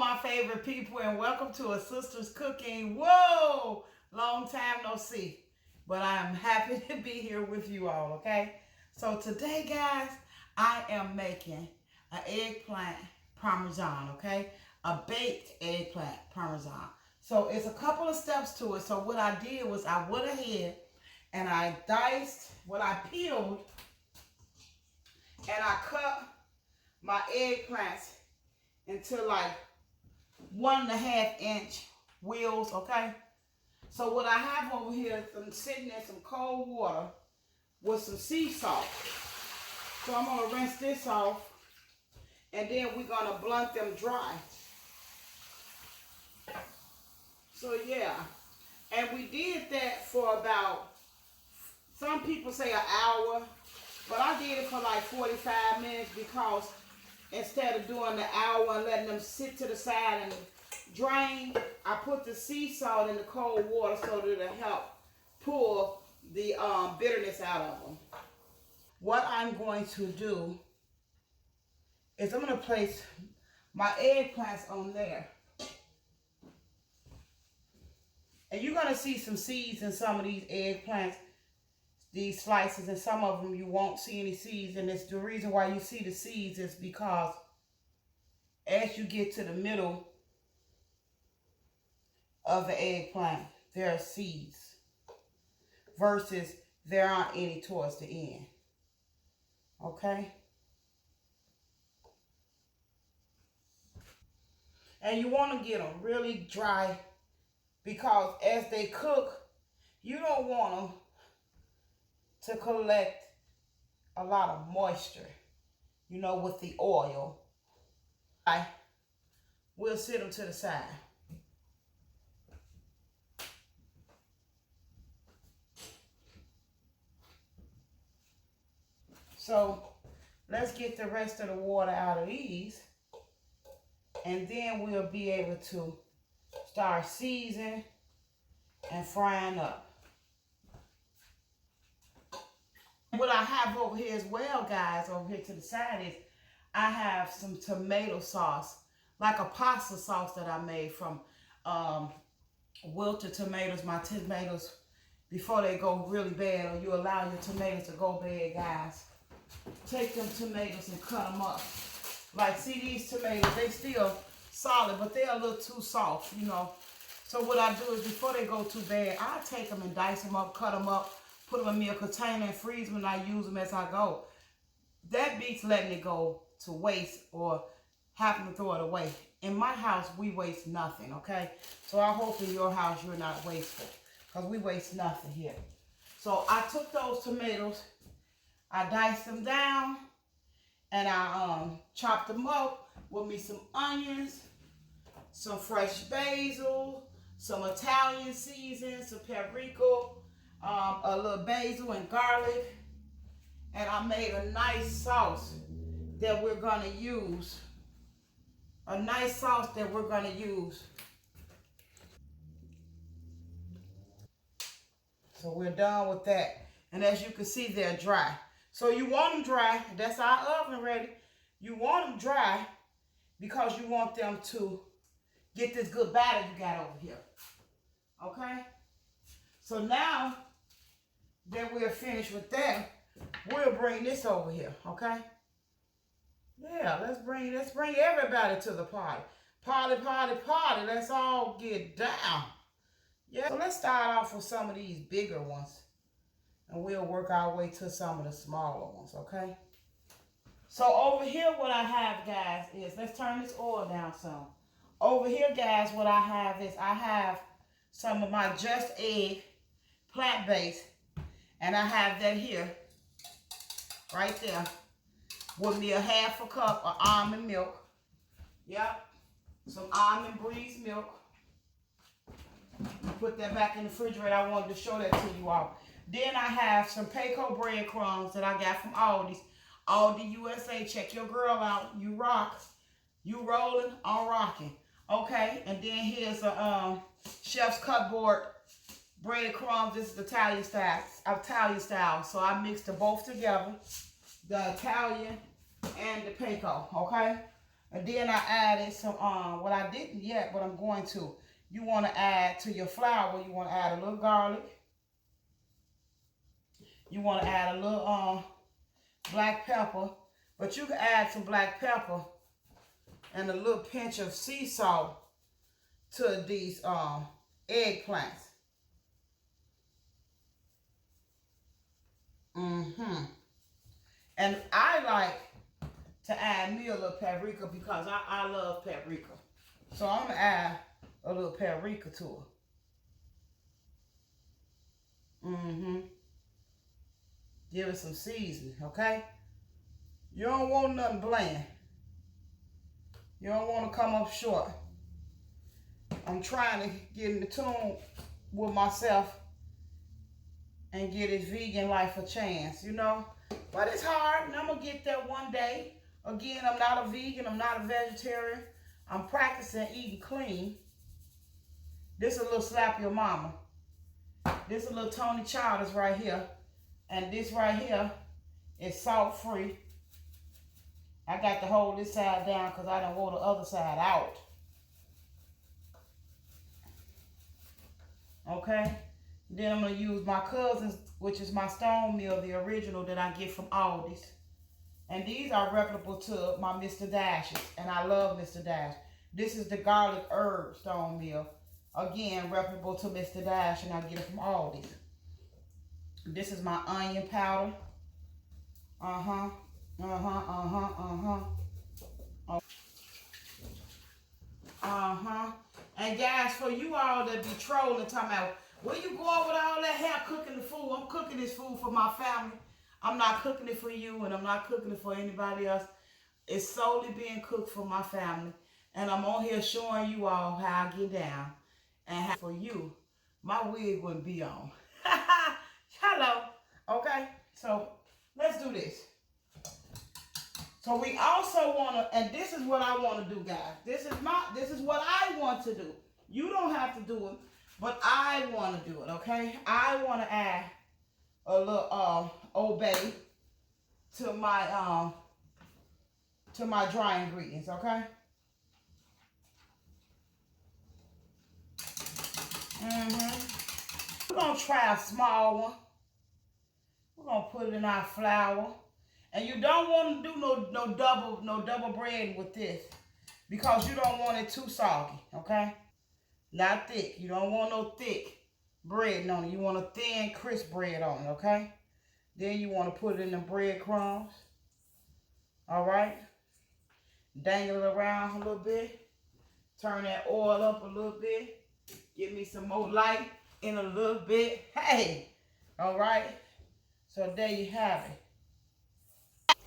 my favorite people, and welcome to A Sister's Cooking. Whoa, long time no see, but I am happy to be here with you all, okay? So today, guys, I am making an eggplant parmesan, okay? A baked eggplant parmesan. So it's a couple of steps to it. So what I did was I went ahead and I peeled and I cut my eggplants into like 1.5 inch wheels, okay? So what I have over here is I'm sitting in some cold water with some sea salt. So I'm gonna rinse this off and then we're gonna blunt them dry. So yeah, and we did that for about, some people say an hour, but I did it for like 45 minutes because instead of doing the hour and letting them sit to the side and drain, I put the sea salt in the cold water so that it'll help pull the bitterness out of them. What I'm going to do is I'm going to place my eggplants on there. And you're going to see some seeds in some of these eggplants, these slices, and some of them you won't see any seeds. And it's the reason why you see the seeds is because as you get to the middle of the eggplant, there are seeds versus there aren't any towards the end. Okay? And you want to get them really dry because as they cook, you don't want them to collect a lot of moisture, you know, with the oil. We'll sit them to the side. So let's get the rest of the water out of these, and then we'll be able to start seasoning and frying up. What I have over here as well, guys, over here to the side is I have some tomato sauce, like a pasta sauce that I made from wilted tomatoes. My tomatoes, before they go really bad, or you allow your tomatoes to go bad, guys, take them tomatoes and cut them up. Like, see these tomatoes, they still solid, but they're a little too soft, you know. So what I do is before they go too bad, I take them and dice them up, cut them up, put them in me a container and freeze them, and I use them as I go. That beats letting it go to waste or having to throw it away. In my house, we waste nothing, okay? So I hope in your house you're not wasteful, because we waste nothing here. So I took those tomatoes, I diced them down, and I chopped them up with me some onions, some fresh basil, some Italian seasoning, some paprika, a little basil and garlic, and I made a nice sauce that we're going to use. So we're done with that. And as you can see, they're dry. So you want them dry. That's our oven ready. You want them dry because you want them to get this good batter you got over here. Okay? So now that we're finished with that, we'll bring this over here, okay? Yeah, let's bring everybody to the party. Party, party, party. Let's all get down. Yeah, so let's start off with some of these bigger ones, and we'll work our way to some of the smaller ones, okay? So over here what I have, guys, is, let's turn this oil down some. Over here, guys, what I have is I have some of my Just Egg plant-based, and I have that here, right there, with me a 1/2 cup of almond milk. Yep, some almond breeze milk. Put that back in the refrigerator. I wanted to show that to you all. Then I have some Paco breadcrumbs that I got from Aldi's. Aldi USA, check your girl out. You rock. You rolling, I'm rocking. Okay, and then here's a chef's cupboard breadcrumbs. This is Italian style. So I mixed them both together, the Italian and the Paco. Okay, And then I added some, well, I didn't yet, but I'm going to. You want to add to your flour, you want to add a little garlic. You want to add a little black pepper. But you can add some black pepper and a little pinch of sea salt to these eggplants. And I like to add me a little paprika because I love paprika. So I'm going to add a little paprika to it. Give it some seasoning, okay? You don't want nothing bland. You don't want to come up short. I'm trying to get in the tune with myself and get this vegan life a chance, you know? But it's hard, and I'm going to get there one day. Again, I'm not a vegan. I'm not a vegetarian. I'm practicing eating clean. This is a little slap your mama. This is a little Tony Chowders right here. And this right here is salt-free. I got to hold this side down because I don't want the other side out. Okay? Then I'm going to use my cousin's, which is my stone meal, the original that I get from Aldi's. And these are replicable to my Mr. Dash's. And I love Mr. Dash. This is the garlic herb stone meal. Again, replicable to Mr. Dash, and I get it from Aldi's. This is my onion powder. And guys, for you all that be trolling, talking about, where you going with all that hair cooking the food? I'm cooking this food for my family. I'm not cooking it for you, and I'm not cooking it for anybody else. It's solely being cooked for my family. And I'm on here showing you all how I get down. And how for you, my wig wouldn't be on. Hello. Okay, so let's do this. So we also want to, and this is what I want to do, guys. This is what I want to do. You don't have to do it, but I want to do it, okay? I want to add a little OBay to my dry ingredients, okay? We're gonna try a small one. We're gonna put it in our flour. And you don't want to do no double bread with this because you don't want it too soggy, okay? Not thick. You don't want no thick bread on it. You want a thin, crisp bread on it, okay? Then you want to put it in the breadcrumbs. All right? Dangle it around a little bit. Turn that oil up a little bit. Give me some more light in a little bit. Hey! All right? So there you have it.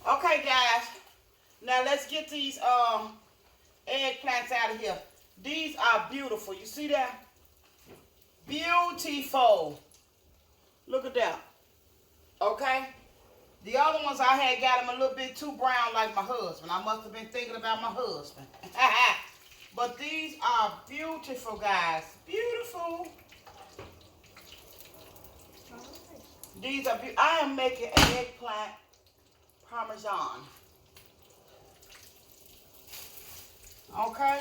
Okay, guys. Now let's get these eggplants out of here. These are beautiful. You see that? Beautiful. Look at that. Okay? The other ones I had got them a little bit too brown like my husband. I must have been thinking about my husband. But these are beautiful, guys. Beautiful. These are beautiful. I am making an eggplant Parmesan. Okay?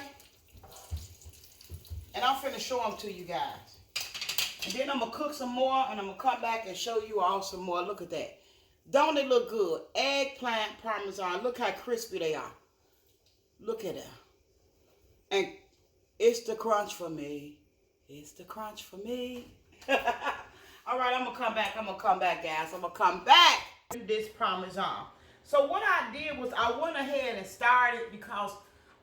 And I'm finna show them to you guys. And then I'm gonna cook some more and I'm gonna come back and show you all some more. Look at that. Don't they look good? Eggplant Parmesan. Look how crispy they are. Look at that. And it's the crunch for me. It's the crunch for me. All right, I'm gonna come back. I'm gonna come back, guys. I'm gonna come back to this Parmesan. So what I did was I went ahead and started because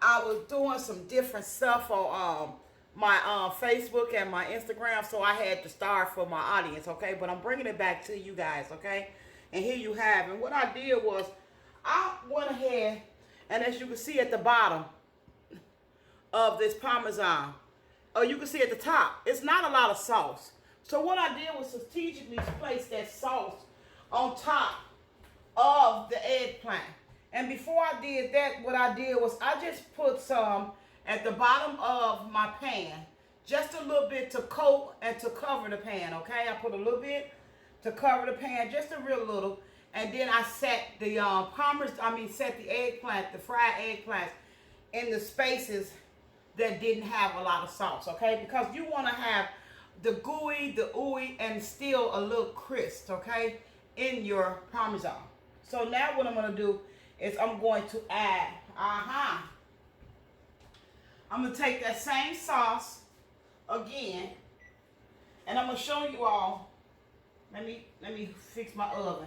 I was doing some different stuff on my Facebook and my Instagram, so I had to start for my audience, okay? But I'm bringing it back to you guys, okay? And here you have it. What I did was I went ahead, and as you can see at the bottom of this Parmesan, or you can see at the top, it's not a lot of sauce. So what I did was strategically place that sauce on top of the eggplant. And before I did that, what I did was I just put some at the bottom of my pan, just a little bit to coat and to cover the pan, okay? I put a little bit to cover the pan, just a real little, and then I set the set the eggplant, the fried eggplants, in the spaces that didn't have a lot of sauce, okay? Because you want to have the gooey, the ooey, and still a little crisp, okay, in your Parmesan. So now what I'm going to do is I'm going to add, I'm going to take that same sauce again, and I'm going to show you all. Let me fix my oven.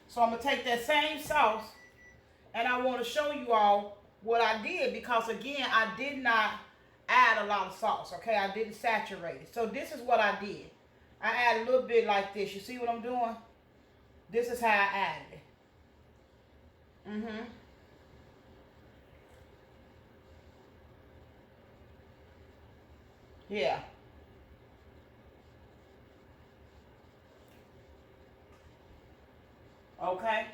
So I'm going to take that same sauce, and I want to show you all what I did, because again, I did not add a lot of sauce, okay? I didn't saturate it. So this is what I did. I add a little bit like this. You see what I'm doing? This is how I added it. Yeah. Okay.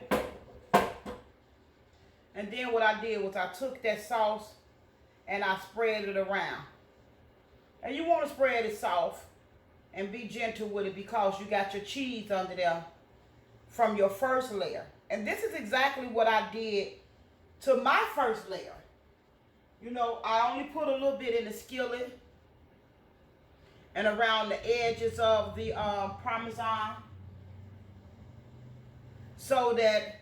And then what I did was I took that sauce and I spread it around. And you want to spread it soft and be gentle with it, because you got your cheese under there from your first layer. And this is exactly what I did to my first layer. You know, I only put a little bit in the skillet and around the edges of the Parmesan, so that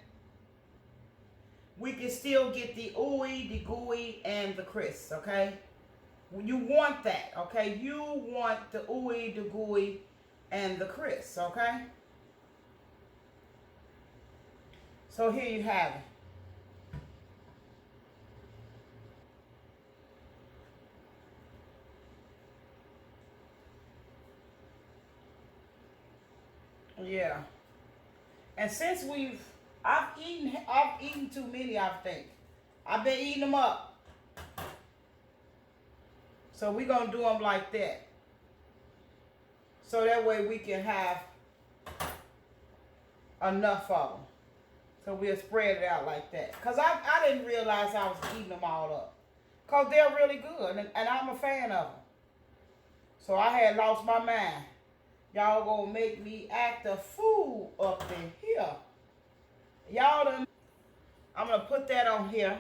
we can still get the ooey, the gooey, and the crisp, okay? You want that, okay? You want the ooey, the gooey, and the crisp, okay? So here you have it. Yeah. And since I've eaten too many, I think. I've been eating them up. So we're going to do them like that. So that way we can have enough of them. So we'll spread it out like that. Because I didn't realize I was eating them all up. Because they're really good. And I'm a fan of them. So I had lost my mind. Y'all going to make me act a fool up in here. Y'all done. I'm going to put that on here.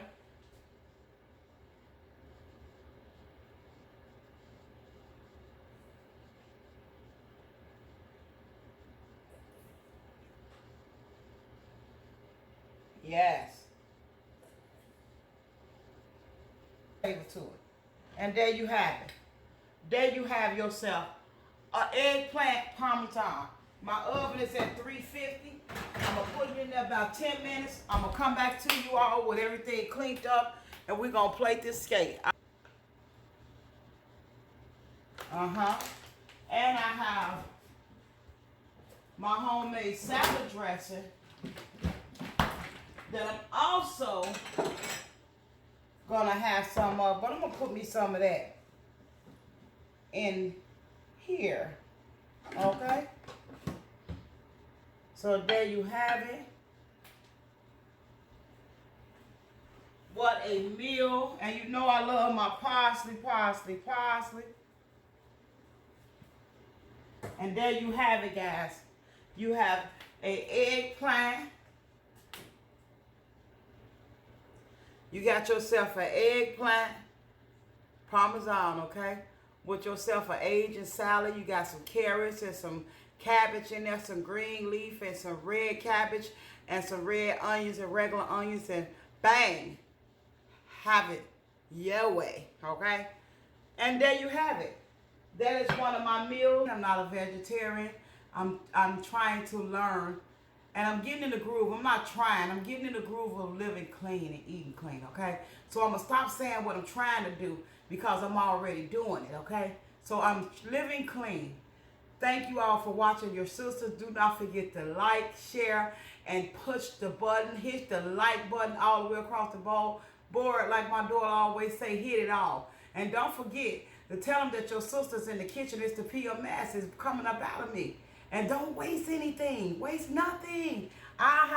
Yes. Flavor to it. And there you have it. There you have yourself an eggplant parmesan. My oven is at 350. I'm going to put it in there about 10 minutes. I'm going to come back to you all with everything cleaned up, and we're going to plate this steak. And I have my homemade salad dressing that I'm also going to have some of, but I'm going to put me some of that in here. Okay? So there you have it. What a meal. And you know I love my parsley. And there you have it, guys. You have an eggplant. You got yourself an eggplant parmesan, okay? With yourself an Asian salad. You got some carrots and some cabbage in there, some green leaf and some red cabbage and some red onions and regular onions, and bang, have it your way, okay? And there you have it. That is one of my meals. I'm not a vegetarian. I'm trying to learn, and I'm getting in the groove. I'm not trying. I'm getting in the groove of living clean and eating clean, okay? So I'm going to stop saying what I'm trying to do, because I'm already doing it, okay? So I'm living clean. Thank you all for watching. Your sisters, do not forget to like, share, and push the button. Hit the like button all the way across the board. Like my daughter always say, hit it all. And don't forget to tell them that your sisters in the kitchen is the PMS is coming up out of me. And don't waste anything. Waste nothing. I